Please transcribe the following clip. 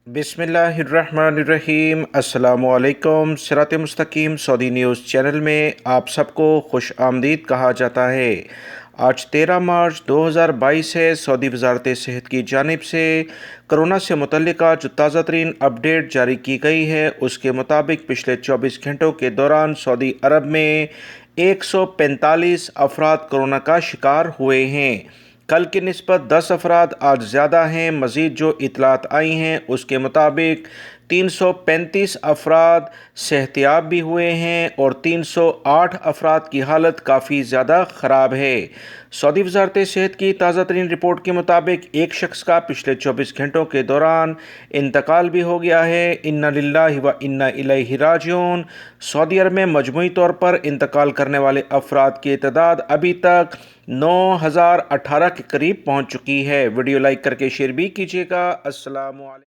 बिस्मिल्लाहिर्रहमानिर्रहीम। अस्सलामुअलैकुम। सिरात मुस्तकीम सऊदी न्यूज़ चैनल में आप सबको खुश आमदीद कहा जाता है। आज 13 मार्च 2022 है। सऊदी वजारत सेहत की जानिब से कोरोना से मुतल्लिका जो ताज़ा तरीन अपडेट जारी की गई है, उसके मुताबिक पिछले 24 घंटों के दौरान सऊदी अरब में 145 अफराद कोरोना का शिकार हुए हैं। कल की निस्बत 10 अफराद आज ज़्यादा हैं। मज़ीद जो इतलात आई हैं उसके मुताबिक 335 अफराद सेहतियाब भी हुए हैं और 308 अफराद की हालत काफ़ी ज़्यादा ख़राब है। सऊदी वजारत सेहत की ताज़ा तरीन रिपोर्ट के मुताबिक एक शख्स का पिछले 24 घंटों के दौरान इंतकाल भी हो गया है। इन्ना लिल्लाहि व इन्ना इलैहि राजिऊन। सऊदी अरब में मजमूई तौर पर इंतकाल करने वाले अफराद की तादाद अभी तक 9018 के करीब पहुंच चुकी है। वीडियो लाइक करके शेयर भी कीजिएगा। अस्सलाम वालेकुम।